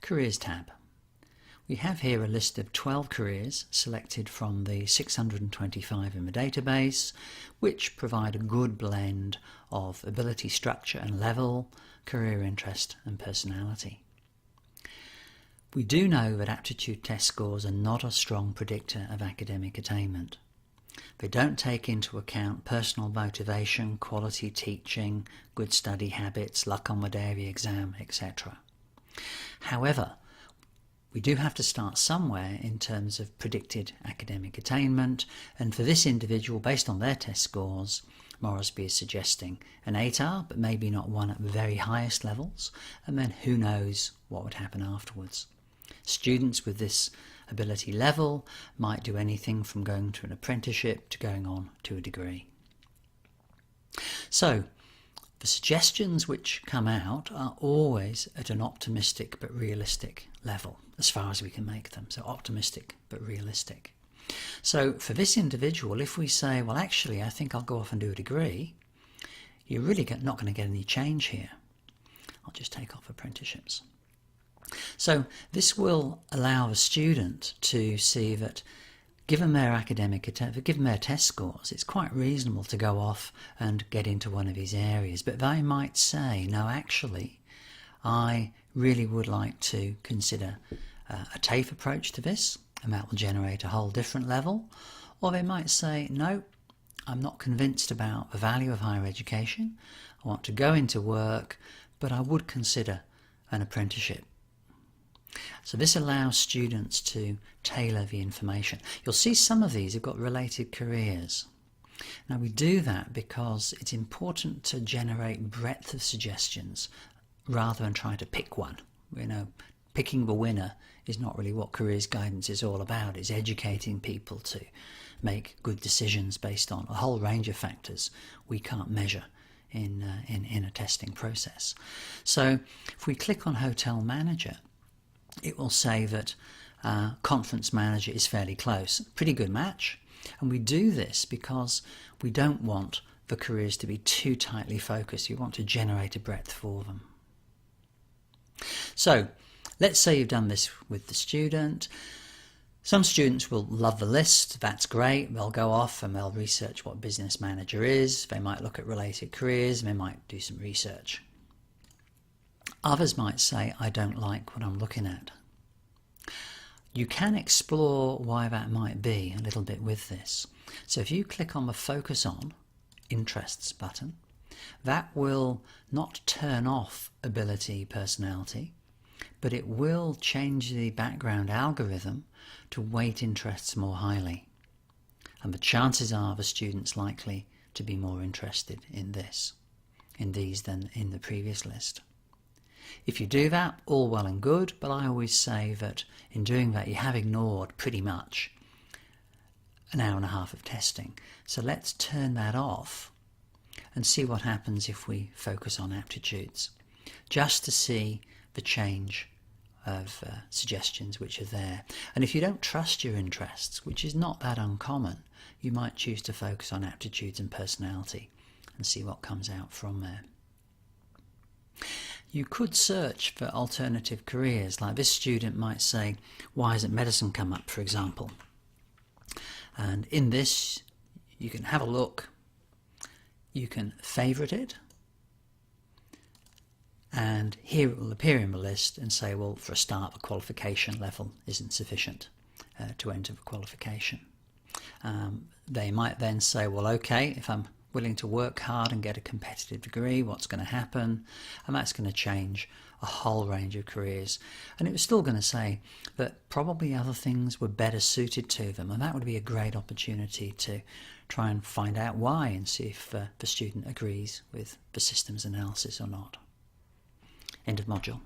Careers tab. We have here a list of 12 careers selected from the 625 in the database, which provide a good blend of ability structure and level, career interest and personality. We do know that aptitude test scores are not a strong predictor of academic attainment. They don't take into account personal motivation, quality teaching, good study habits, luck on the day of the exam, etc. However, we do have to start somewhere in terms of predicted academic attainment, and for this individual, based on their test scores, Moresby is suggesting an 8R, but maybe not one at the very highest levels, and then who knows what would happen afterwards. Students with this ability level might do anything from going to an apprenticeship to going on to a degree. So, the suggestions which come out are always at an optimistic but realistic level, as far as we can make them. So optimistic but realistic. So for this individual, if we say, well, actually, I think I'll go off and do a degree, you're really not going to get any change here. I'll just take off apprenticeships. So this will allow a student to see that given their given their test scores, it's quite reasonable to go off and get into one of these areas. But they might say, no, actually, I really would like to consider a TAFE approach to this, and that will generate a whole different level. Or they might say, no, I'm not convinced about the value of higher education. I want to go into work, but I would consider an apprenticeship. So this allows students to tailor the information. You'll see some of these have got related careers. Now we do that because it's important to generate breadth of suggestions rather than trying to pick one. You know, picking the winner is not really what careers guidance is all about. It's educating people to make good decisions based on a whole range of factors we can't measure in a testing process. So if we click on hotel manager, it will say that conference manager is fairly close. Pretty good match. And we do this because we don't want the careers to be too tightly focused. We want to generate a breadth for them. So let's say you've done this with the student. Some students will love the list. That's great. They'll go off and they'll research what business manager is. They might look at related careers and they might do some research. Others might say, I don't like what I'm looking at. You can explore why that might be a little bit with this. So if you click on the Focus On Interests button, that will not turn off ability personality, but it will change the background algorithm to weight interests more highly. And the chances are the student's likely to be more interested in these than in the previous list. If you do that, all well and good, but I always say that in doing that you have ignored pretty much an hour and a half of testing. So let's turn that off and see what happens if we focus on aptitudes, just to see the change of suggestions which are there. And if you don't trust your interests, which is not that uncommon, you might choose to focus on aptitudes and personality and see what comes out from there. You could search for alternative careers, like this student might say, why hasn't medicine come up, for example? And in this, you can have a look, you can favourite it, and here it will appear in the list and say, well, for a start, the qualification level isn't sufficient to enter the qualification. They might then say, well, okay, if I'm willing to work hard and get a competitive degree, what's going to happen? And that's going to change a whole range of careers. And it was still going to say that probably other things were better suited to them, and that would be a great opportunity to try and find out why and see if the student agrees with the systems analysis or not. End of module.